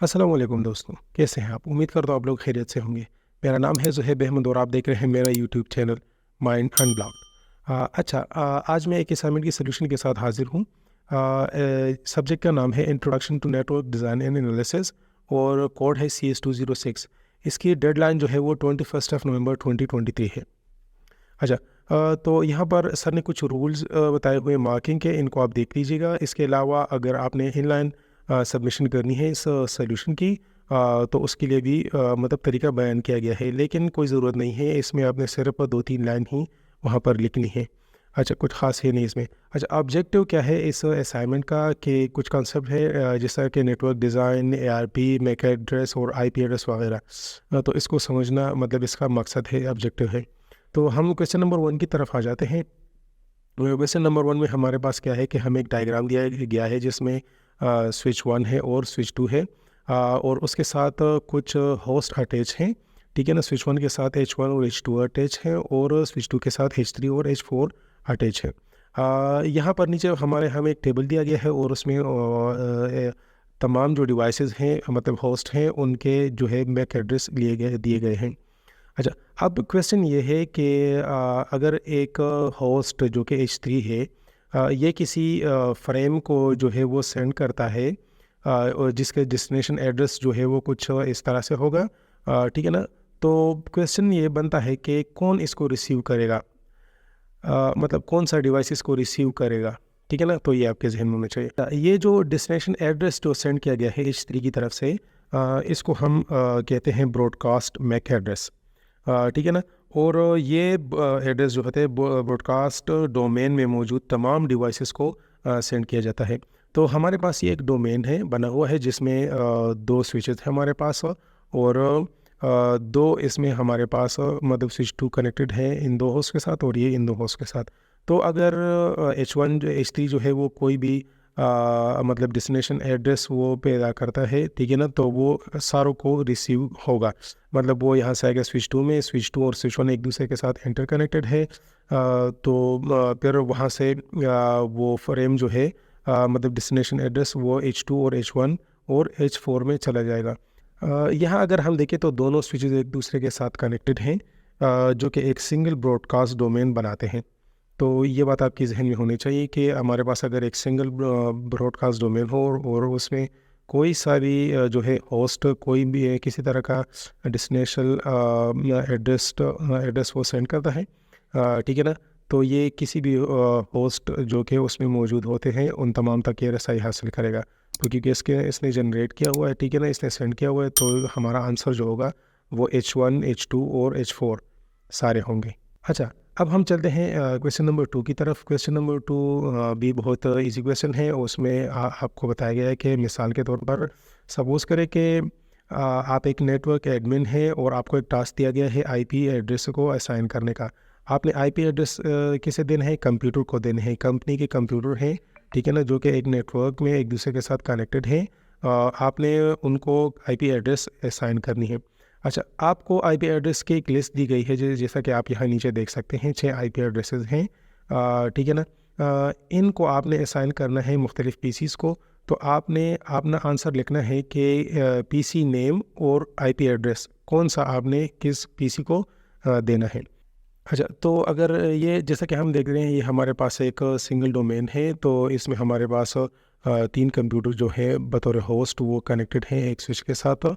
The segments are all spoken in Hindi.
अस्सलाम वालेकुम दोस्तों, कैसे हैं आप? उम्मीद करता हूँ आप लोग खैरियत से होंगे। मेरा नाम है ज़ुहैब अहमद और आप देख रहे हैं मेरा यूट्यूब चैनल माइंड अनब्लॉक्ड। अच्छा, आज मैं एक असाइनमेंट की सोल्यूशन के साथ हाजिर हूँ। सब्जेक्ट का नाम है introduction to network design and analysis और कोड है CS206। इसकी डेडलाइन जो है वो 21 नवंबर 2023 है। अच्छा, तो यहाँ पर सर ने कुछ रूल्स बताए हुए मार्किंग के, इनको आप देख लीजिएगा। इसके अलावा अगर आपने इनलाइन सबमिशन करनी है इस सोल्यूशन की, तो उसके लिए भी मतलब तरीका बयान किया गया है, लेकिन कोई ज़रूरत नहीं है। इसमें आपने सिर्फ 2-3 लाइन ही वहाँ पर लिखनी है। अच्छा, कुछ ख़ास है नहीं इसमें। अच्छा, ऑब्जेक्टिव क्या है इस असाइनमेंट का कि कुछ कॉन्सेप्ट है जैसा कि network design, ARP, MAC address और IP एड्रेस वगैरह। तो इसको समझना मतलब इसका मकसद है, ऑब्जेक्टिव है। तो हम क्वेश्चन नंबर 1 की तरफ आ जाते हैं। क्वेश्चन नंबर 1 में हमारे पास क्या है कि हमें एक डायग्राम दिया गया है जिसमें स्विच 1 है और स्विच 2 है, और उसके साथ कुछ होस्ट अटैच हैं। ठीक है ना, स्विच 1 के साथ H1 और H2 अटैच हैं और स्विच 2 के साथ H3 और H4 अटैच है। यहाँ पर नीचे हमें एक टेबल दिया गया है और उसमें तमाम जो डिवाइसेस हैं मतलब होस्ट हैं उनके जो है मैक एड्रेस दिए गए हैं। अच्छा, अब क्वेश्चन ये है कि अगर एक होस्ट जो कि H3 है, ये किसी फ्रेम को जो है वो सेंड करता है, और जिसके डेस्टिनेशन एड्रेस जो है वो कुछ इस तरह से होगा। ठीक है ना, तो क्वेश्चन ये बनता है कि कौन इसको रिसीव करेगा, मतलब कौन सा डिवाइस इसको रिसीव करेगा। ठीक है ना, तो ये आपके जहन में होना चाहिए। ये जो डेस्टिनेशन एड्रेस जो सेंड किया गया है H3 की तरफ से, इसको हम कहते हैं ब्रॉडकास्ट मैक एड्रेस। ठीक है ना, और ये एड्रेस जो होते हैं ब्रॉडकास्ट डोमेन में मौजूद तमाम डिवाइसेस को सेंड किया जाता है। तो हमारे पास ये एक डोमेन है बना हुआ है जिसमें 2 स्विचेस हैं हमारे पास, और 2 इसमें हमारे पास मतलब स्विच 2 कनेक्टेड है इन 2 होस्ट के साथ और ये इन 2 होस्ट के साथ। तो अगर H1 जो H3 जो है वो कोई भी मतलब डेस्टिनेशन एड्रेस वो पैदा करता है, ठीक है ना, तो वो सारों को रिसीव होगा। मतलब वो यहाँ से आएगा स्विच 2 में, स्विच 2 और स्विच 1 एक दूसरे के साथ इंटर कनेक्टेड है। तो फिर वहाँ से वो फ्रेम जो है मतलब डेस्टिनेशन एड्रेस वो H2 और H1 और H4 में चला जाएगा। यहाँ अगर हम देखें तो दोनों स्विचेस एक दूसरे के साथ कनेक्टेड हैं, जो कि एक सिंगल ब्रॉडकास्ट डोमेन बनाते हैं। तो ये बात आपकी जहन में होनी चाहिए कि हमारे पास अगर एक सिंगल ब्रॉडकास्ट डोमेन हो और उसमें कोई सा भी जो है होस्ट कोई भी किसी तरह का डेस्टिनेशन एड्रेस वो सेंड करता है, ठीक है ना, तो ये किसी भी होस्ट जो कि उसमें मौजूद होते हैं उन तमाम तक ये रसाई हासिल करेगा। तो क्योंकि इसने जनरेट किया हुआ है, ठीक है ना, इसने सेंड किया हुआ है, तो हमारा आंसर जो होगा वो H1, H2 और H4 सारे होंगे। अच्छा, अब हम चलते हैं क्वेश्चन नंबर 2 की तरफ। क्वेश्चन नंबर 2 भी बहुत इजी क्वेश्चन है। उसमें आपको बताया गया है कि मिसाल के तौर पर सपोज़ करें कि आप एक नेटवर्क एडमिन है और आपको एक टास्क दिया गया है IP एड्रेस को असाइन करने का। आपने IP एड्रेस किसे देना है? कंप्यूटर को देने हैं। कंपनी के कंप्यूटर हैं, ठीक है ना, जो कि एक नेटवर्क में एक दूसरे के साथ कनेक्टेड हैं। आपने उनको IP एड्रेस असाइन करनी है। अच्छा, आपको IP एड्रेस की एक लिस्ट दी गई है जैसा कि आप यहाँ नीचे देख सकते हैं 6 IP एड्रेसेस हैं, ठीक है ना। इनको आपने असाइन करना है मुख्तलिफ़ PCs को। तो आपने अपना आंसर लिखना है कि PC नेम और IP एड्रेस कौन सा आपने किस PC को देना है। अच्छा, तो अगर ये जैसा कि हम देख रहे हैं ये हमारे पास एक सिंगल डोमेन है, तो इसमें हमारे पास 3 कंप्यूटर जो है बतौर होस्ट वो कनेक्टेड हैं एक स्विच के साथ।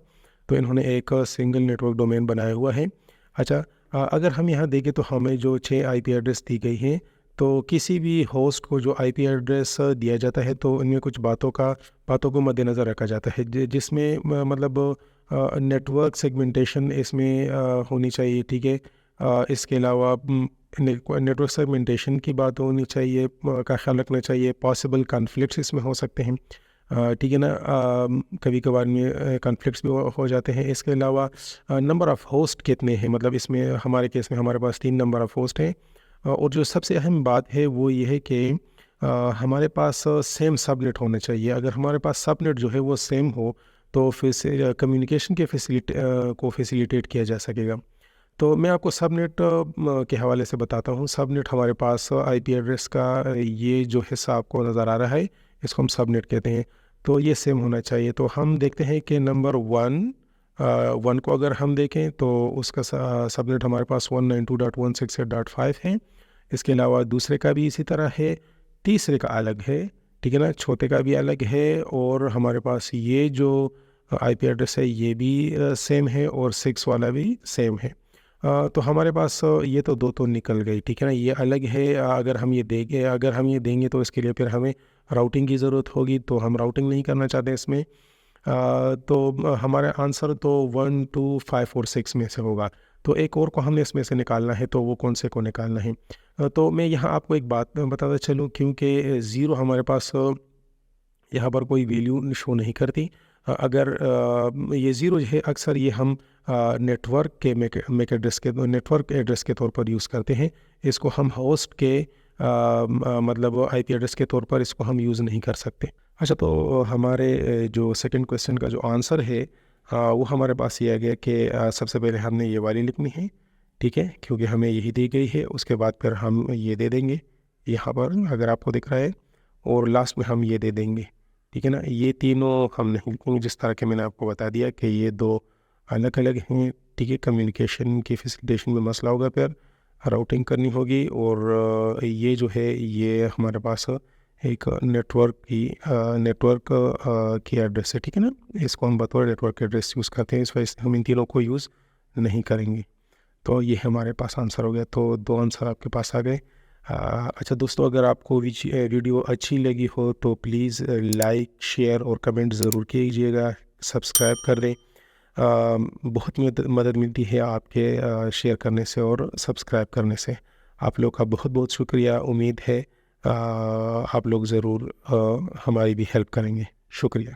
तो इन्होंने एक सिंगल नेटवर्क डोमेन बनाया हुआ है। अच्छा, अगर हम यहाँ देखें तो हमें जो 6 IP एड्रेस दी गई हैं, तो किसी भी होस्ट को जो IP एड्रेस दिया जाता है तो इनमें कुछ बातों को मद्देनज़र रखा जाता है जिसमें मतलब नेटवर्क सेगमेंटेशन इसमें होनी चाहिए, ठीक है। इसके अलावा नेटवर्क सेगमेंटेशन की बात होनी चाहिए, का ख्याल रखना चाहिए। पॉसिबल कॉन्फ्लिक्ट्स इसमें हो सकते हैं, ठीक है ना, कभी कभार में कॉन्फ्लिक्ट्स भी हो जाते हैं। इसके अलावा नंबर ऑफ़ होस्ट कितने हैं, मतलब इसमें हमारे केस में हमारे पास 3 नंबर ऑफ़ होस्ट हैं। और जो सबसे अहम बात है वो ये है कि हमारे पास सेम सबनेट होना चाहिए। अगर हमारे पास सबनेट जो है वो सेम हो तो फिर से कम्युनिकेशन के को फैसिलिटेट किया जा सकेगा। तो मैं आपको सबनेट के हवाले से बताता हूँ। सबनेट हमारे पास IP एड्रेस का ये जो हिस्सा आपको नज़र आ रहा है, इसको हम सबनेट कहते हैं। तो ये सेम होना चाहिए। तो हम देखते हैं कि नंबर 1 को अगर हम देखें तो उसका सबनेट हमारे पास 192.168.5 है। इसके अलावा दूसरे का भी इसी तरह है, तीसरे का अलग है, ठीक है ना, चौथे का भी अलग है, और हमारे पास ये जो आईपी एड्रेस है ये भी सेम है, और 6 वाला भी सेम है। तो हमारे पास ये तो दो तो निकल गई, ठीक है ना, ये अलग है। अगर हम ये देंगे तो इसके लिए फिर हमें राउटिंग की ज़रूरत होगी, तो हम राउटिंग नहीं करना चाहते इसमें। तो हमारा आंसर तो 1, 2, 5 और 6 में से होगा। तो एक और को हमने इसमें से निकालना है, तो वो कौन से को निकालना है। तो मैं यहाँ आपको एक बात बताता चलूँ, क्योंकि ज़ीरो हमारे पास यहाँ पर कोई वैल्यू शो नहीं करती। अगर ये ज़ीरो जो है अक्सर ये हम नेटवर्क एड्रेस के तौर पर यूज़ करते हैं। इसको हम होस्ट के मतलब आईपी एड्रेस के तौर पर इसको हम यूज़ नहीं कर सकते। अच्छा, तो हमारे जो सेकंड क्वेश्चन का जो आंसर है वो हमारे पास ये आ गया कि सबसे पहले हमने ये वाली लिखनी है, ठीक है, क्योंकि हमें यही दी गई है। उसके बाद फिर हम ये दे देंगे यहाँ पर, अगर आपको दिख रहा है, और लास्ट में हम ये दे देंगे, ठीक है ना। ये तीनों हम नहीं लिखेंगे, जिस तरह के मैंने आपको बता दिया कि ये दो अलग अलग हैं, ठीक है। कम्युनिकेशन की फैसिलिटेशन में मसला होगा, फिर राउटिंग करनी होगी, और ये जो है ये हमारे पास एक नेटवर्क की एड्रेस है, ठीक है ना। इसको हम बतौर नेटवर्क एड्रेस यूज़ करते हैं, इस वजह से हम इन तीनों को यूज़ नहीं करेंगे। तो ये हमारे पास आंसर हो गया। तो दो आंसर आपके पास आ गए। अच्छा दोस्तों, अगर आपको वीडियो अच्छी लगी हो तो प्लीज़ लाइक, शेयर और कमेंट ज़रूर कीजिएगा, सब्सक्राइब कर दें। बहुत मदद मिलती है आपके शेयर करने से और सब्सक्राइब करने से। आप लोग का बहुत बहुत शुक्रिया। उम्मीद है आप लोग ज़रूर हमारी भी हेल्प करेंगे। शुक्रिया।